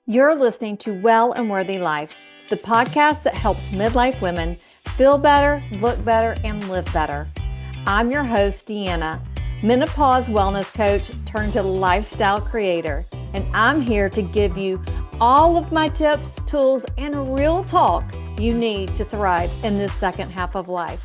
You're listening to Well and Worthy Life, the podcast that helps midlife women feel better, look better, and live better. I'm your host, Deanna, menopause wellness coach turned to lifestyle creator, and I'm here to give you all of my tips, tools, and real talk you need to thrive in this second half of life.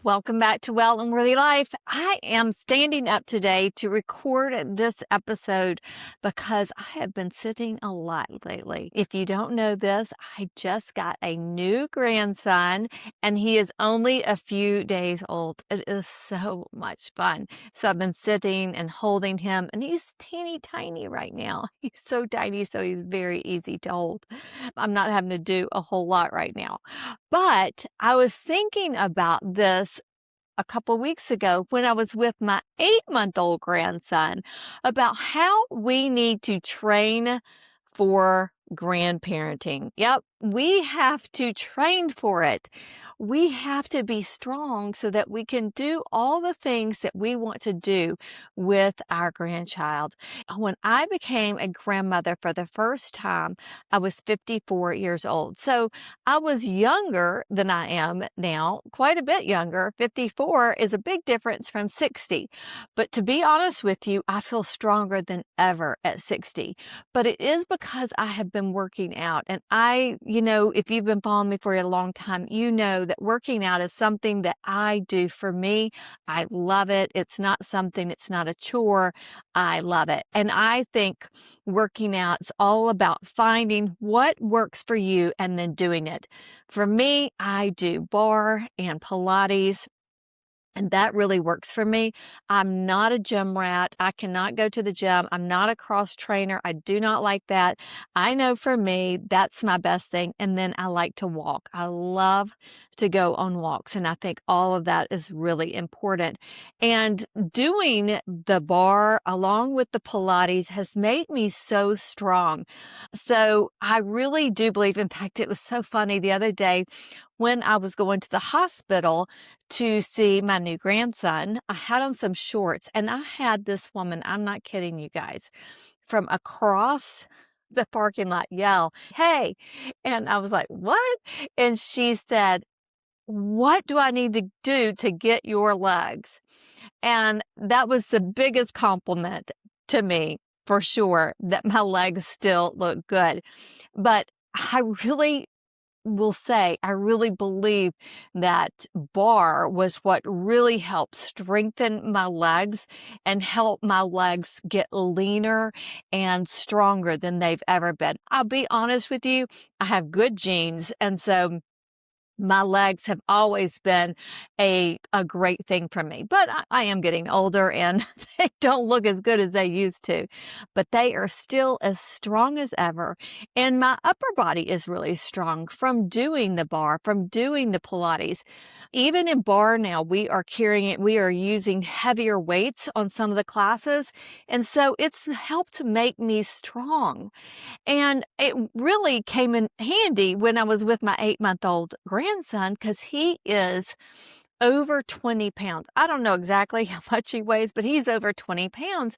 Welcome back to Well and Worthy Life. I am standing up today to record this episode because I have been sitting a lot lately. If you don't know this, I just got a new grandson and he is only a few days old. It is so much fun. So I've been sitting and holding him, and he's teeny tiny right now. He's so tiny, so he's very easy to hold. I'm not having to do a whole lot right now. But I was thinking about this a couple weeks ago when I was with my 8-month-old grandson about how we need to train for grandparenting. Yep, we have to train for it. We have to be strong so that we can do all the things that we want to do with our grandchild. When I became a grandmother for the first time, I was 54 years old. So I was younger than I am now, quite a bit younger. 54 is a big difference from 60. But to be honest with you, I feel stronger than ever at 60. But it is because I have been working out. And if you've been following me for a long time, you know that working out is something that I do for me. I love it. It's not a chore. I love it. And I think working out is all about finding what works for you and then doing it. For me, I do bar and Pilates. And that really works for me. I'm not a gym rat. I cannot go to the gym. I'm not a cross trainer. I do not like that. I know for me, that's my best thing. And then I like to walk. I love to go on walks. And I think all of that is really important. And doing the bar along with the Pilates has made me so strong. So I really do believe, in fact, it was so funny the other day when I was going to the hospital to see my new grandson. I had on some shorts and I had this woman, I'm not kidding you guys, from across the parking lot yell, "Hey." And I was like, "What?" And she said, "What do I need to do to get your legs?" And that was the biggest compliment to me, for sure, that my legs still look good. But I really will say, I really believe that bar was what really helped strengthen my legs and help my legs get leaner and stronger than they've ever been. I'll be honest with you, I have good genes, and so my legs have always been a great thing for me, but I am getting older and they don't look as good as they used to, but they are still as strong as ever. And my upper body is really strong from doing the bar, from doing the Pilates. Even in bar now, we are using heavier weights on some of the classes. And so it's helped make me strong. And it really came in handy when I was with my 8-month-old grandson because he is over 20 pounds. I don't know exactly how much he weighs, but he's over 20 pounds.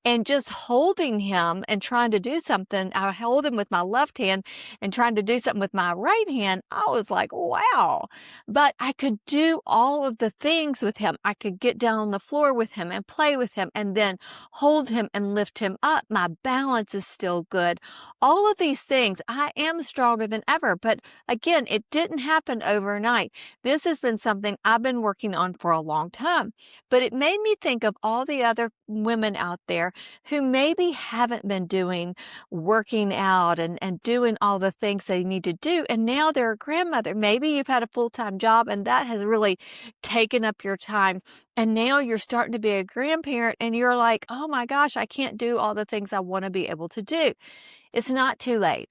And just holding him and trying to do something, I hold him with my left hand and trying to do something with my right hand, I was like, wow. But I could do all of the things with him. I could get down on the floor with him and play with him and then hold him and lift him up. My balance is still good. All of these things, I am stronger than ever. But again, it didn't happen overnight. This has been something I've been working on for a long time, but it made me think of all the other women out there who maybe haven't been working out and doing all the things they need to do. And now they're a grandmother. Maybe you've had a full-time job and that has really taken up your time. And now you're starting to be a grandparent and you're like, oh my gosh, I can't do all the things I want to be able to do. It's not too late.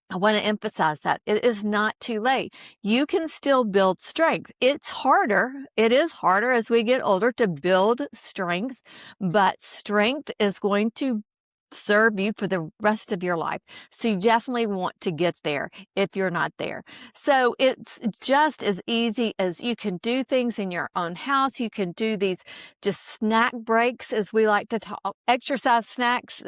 I want to emphasize that it is not too late. You can still build strength. It's harder. It is harder as we get older to build strength, but strength is going to serve you for the rest of your life. So you definitely want to get there if you're not there. So it's just as easy as you can do things in your own house. You can do these just snack breaks, as we like to talk, exercise snacks.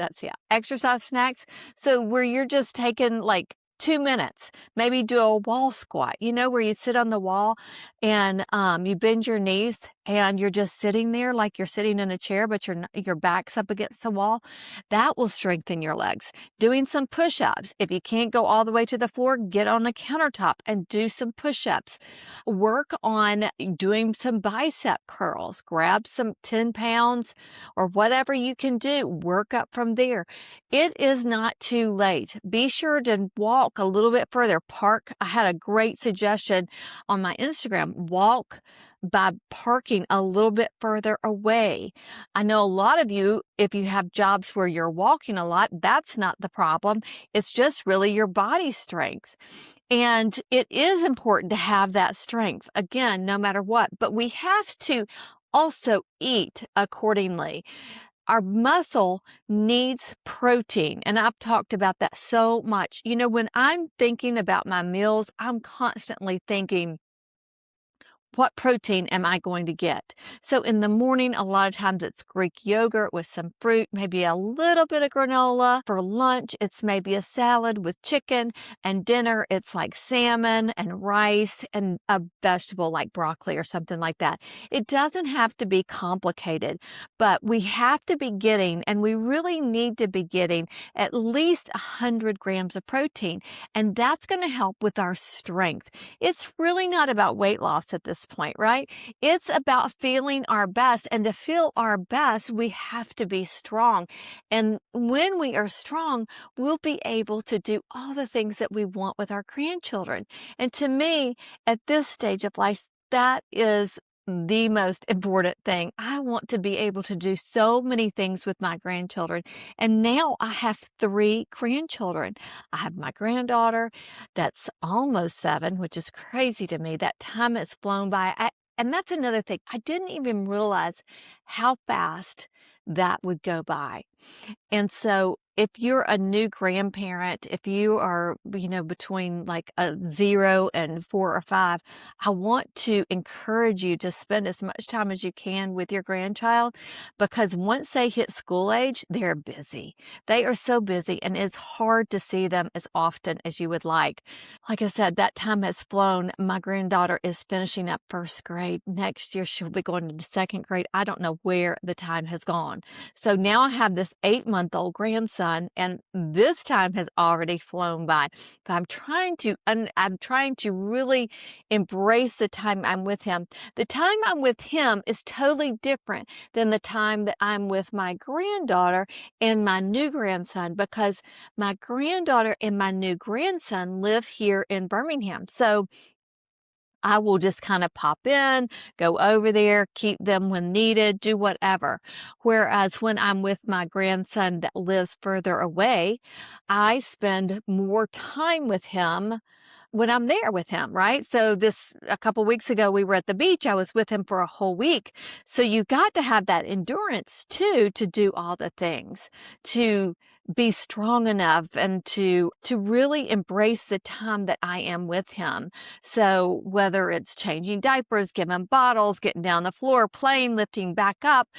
Exercise snacks. So where you're just taking like 2 minutes, maybe do a wall squat, where you sit on the wall and you bend your knees and you're just sitting there like you're sitting in a chair, but your back's up against the wall. That will strengthen your legs. Doing some push-ups. If you can't go all the way to the floor, get on a countertop and do some push-ups. Work on doing some bicep curls. Grab some 10 pounds or whatever you can do. Work up from there. It is not too late. Be sure to walk a little bit further. Park. I had a great suggestion on my Instagram. Walk by parking a little bit further away. I know a lot of you, if you have jobs where you're walking a lot, that's not the problem. It's just really your body strength. And it is important to have that strength, again, no matter what. But we have to also eat accordingly. Our muscle needs protein, and I've talked about that so much. When I'm thinking about my meals, I'm constantly thinking, what protein am I going to get? So in the morning, a lot of times it's Greek yogurt with some fruit, maybe a little bit of granola. For lunch, it's maybe a salad with chicken, and dinner, it's like salmon and rice and a vegetable like broccoli or something like that. It doesn't have to be complicated, but we have to be getting, and we really need to be getting, at least 100 grams of protein, and that's going to help with our strength. It's really not about weight loss at this point, right? It's about feeling our best, and to feel our best, we have to be strong. And when we are strong, we'll be able to do all the things that we want with our grandchildren. And to me, at this stage of life, that is the most important thing. I want to be able to do so many things with my grandchildren. And now I have 3 grandchildren. I have my granddaughter that's almost 7, which is crazy to me. That time has flown by. And that's another thing. I didn't even realize how fast that would go by. And so if you're a new grandparent, if you are, between like a 0 and 4 or 5, I want to encourage you to spend as much time as you can with your grandchild, because once they hit school age, they're busy. They are so busy, and it's hard to see them as often as you would like. Like I said, that time has flown. My granddaughter is finishing up 1st grade. Next year, she'll be going into 2nd grade. I don't know where the time has gone. So now I have this 8-month-old grandson, and this time has already flown by. But I'm trying to really embrace the time I'm with him. The time I'm with him is totally different than the time that I'm with my granddaughter and my new grandson, because my granddaughter and my new grandson live here in Birmingham. So I will just kind of pop in, go over there, keep them when needed, do whatever. Whereas when I'm with my grandson that lives further away, I spend more time with him when I'm there with him, right? So a couple weeks ago, we were at the beach. I was with him for a whole week. So you got to have that endurance too, to do all the things, to be strong enough and to really embrace the time that I am with him. So whether it's changing diapers, giving bottles, getting down the floor, playing, lifting back up,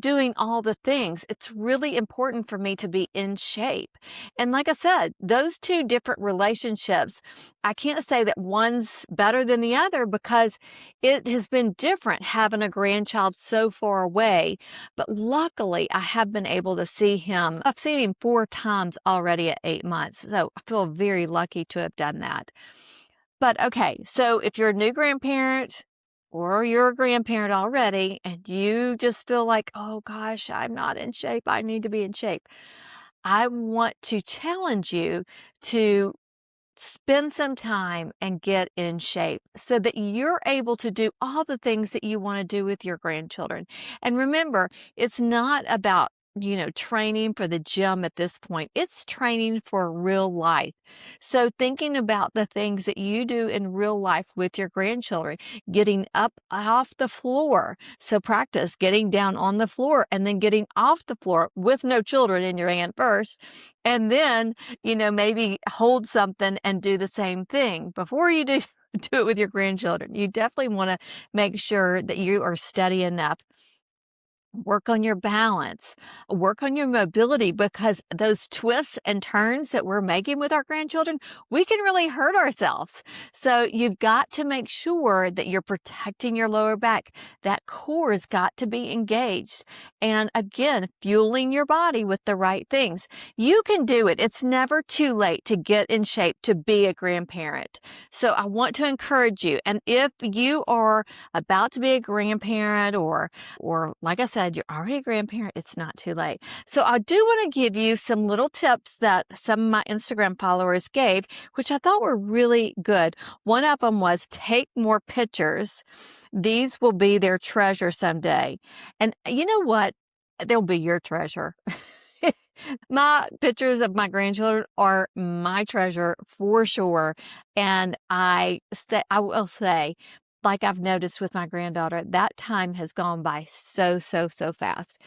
doing all the things, it's really important for me to be in shape. And like I said, those 2 different relationships, I can't say that one's better than the other, because it has been different having a grandchild so far away. But luckily, I have been able to see him. I've seen him 4 times already at 8 months. So I feel very lucky to have done that. But okay, so if you're a new grandparent, or you're a grandparent already, and you just feel like, oh gosh, I'm not in shape, I need to be in shape, I want to challenge you to spend some time and get in shape so that you're able to do all the things that you want to do with your grandchildren. And remember, it's not about training for the gym at this point. It's training for real life. So thinking about the things that you do in real life with your grandchildren, getting up off the floor. So practice getting down on the floor and then getting off the floor with no children in your hand first. And then, maybe hold something and do the same thing before you do do it with your grandchildren. You definitely want to make sure that you are steady enough. Work on your balance, work on your mobility, because those twists and turns that we're making with our grandchildren, we can really hurt ourselves. So you've got to make sure that you're protecting your lower back. That core's got to be engaged. And again, fueling your body with the right things. You can do it. It's never too late to get in shape to be a grandparent. So I want to encourage you. And if you are about to be a grandparent, or like I said, you're already a grandparent, it's not too late. So I do want to give you some little tips that some of my Instagram followers gave, which I thought were really good. One of them was take more pictures. These will be their treasure someday. And you know what? They'll be your treasure. My pictures of my grandchildren are my treasure for sure. And I will say, like I've noticed with my granddaughter, that time has gone by so, so, so fast.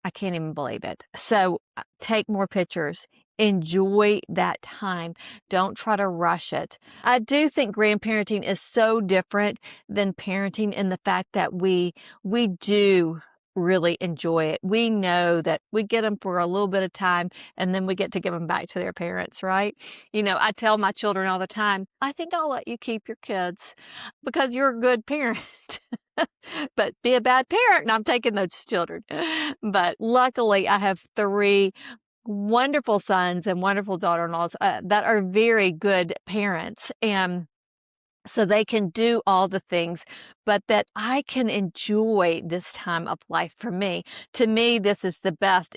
I can't even believe it. So take more pictures. Enjoy that time. Don't try to rush it. I do think grandparenting is so different than parenting in the fact that we do really enjoy it. We know that we get them for a little bit of time and then we get to give them back to their parents, right? I tell my children all the time, I think I'll let you keep your kids because you're a good parent. But be a bad parent and I'm taking those children. But luckily I have 3 wonderful sons and wonderful daughter-in-laws that are very good parents. And so they can do all the things, but that I can enjoy this time of life for me. To me, this is the best.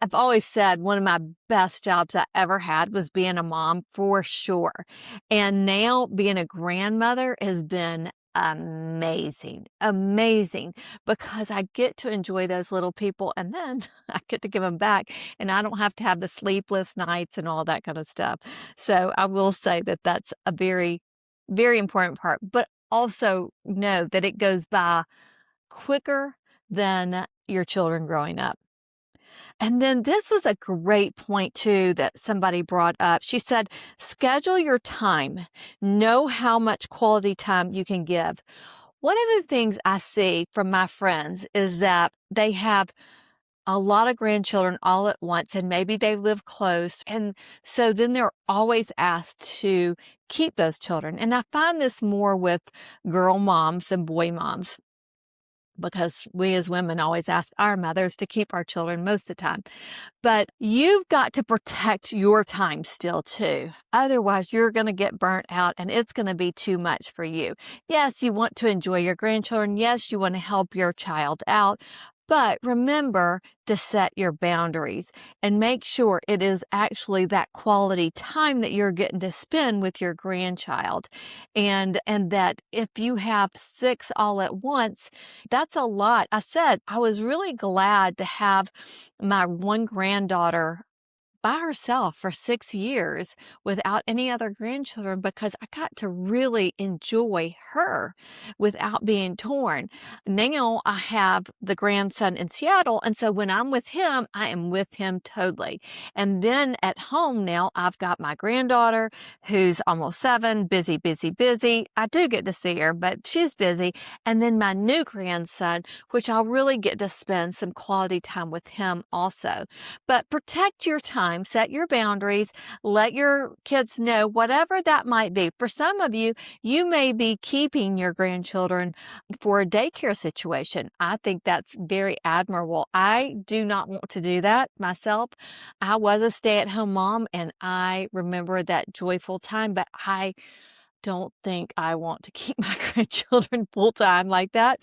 I've always said one of my best jobs I ever had was being a mom, for sure. And now being a grandmother has been amazing, because I get to enjoy those little people and then I get to give them back and I don't have to have the sleepless nights and all that kind of stuff. So I will say that that's a very, very important part, but also know that it goes by quicker than your children growing up. And then this was a great point too that somebody brought up. She said, schedule your time. Know how much quality time you can give. One of the things I see from my friends is that they have a lot of grandchildren all at once, and maybe they live close. And so then they're always asked to keep those children. And I find this more with girl moms than boy moms, because we as women always ask our mothers to keep our children most of the time. But you've got to protect your time still too. Otherwise, you're going to get burnt out and it's going to be too much for you. Yes, you want to enjoy your grandchildren. Yes, you want to help your child out. But remember to set your boundaries and make sure it is actually that quality time that you're getting to spend with your grandchild. And that if you have 6 all at once, that's a lot. I said I was really glad to have my one granddaughter by herself for 6 years without any other grandchildren, because I got to really enjoy her without being torn. Now I have the grandson in Seattle, and so when I'm with him, I am with him totally. And then at home now, I've got my granddaughter who's almost 7, busy, busy, busy. I do get to see her, but she's busy. And then my new grandson, which I'll really get to spend some quality time with him also. But protect your time. Set your boundaries, let your kids know whatever that might be. For some of you, you may be keeping your grandchildren for a daycare situation. I think that's very admirable. I do not want to do that myself. I was a stay-at-home mom and I remember that joyful time, but I don't think I want to keep my grandchildren full-time like that.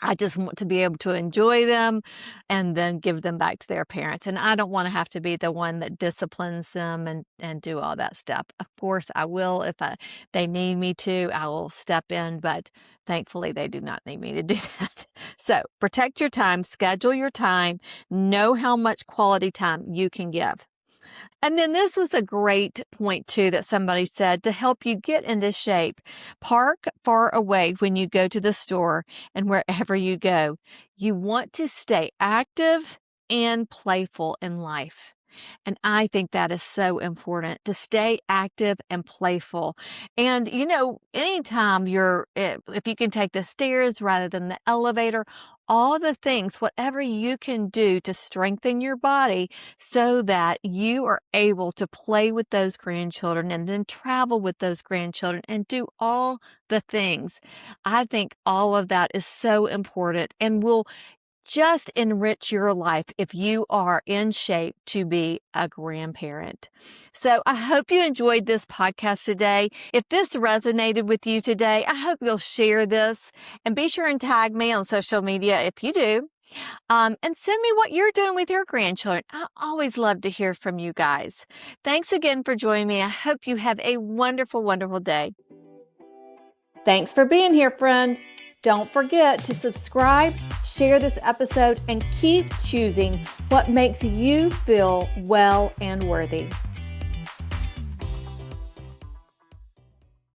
I just want to be able to enjoy them and then give them back to their parents. And I don't want to have to be the one that disciplines them and do all that stuff. Of course, I will if they need me to, I will step in, but thankfully they do not need me to do that. So protect your time, schedule your time, know how much quality time you can give. And then this was a great point too that somebody said to help you get into shape. Park far away when you go to the store and wherever you go. You want to stay active and playful in life. And I think that is so important to stay active and playful. And, anytime if you can take the stairs rather than the elevator, all the things, whatever you can do to strengthen your body so that you are able to play with those grandchildren and then travel with those grandchildren and do all the things. I think all of that is so important and will just enrich your life if you are in shape to be a grandparent. So I hope you enjoyed this podcast today. If this resonated with you today, I hope you'll share this and be sure and tag me on social media if you do. And send me what you're doing with your grandchildren. I always love to hear from you guys. Thanks again for joining me. I hope you have a wonderful, wonderful day. Thanks for being here, friend. Don't forget to subscribe, share this episode, and keep choosing what makes you feel well and worthy.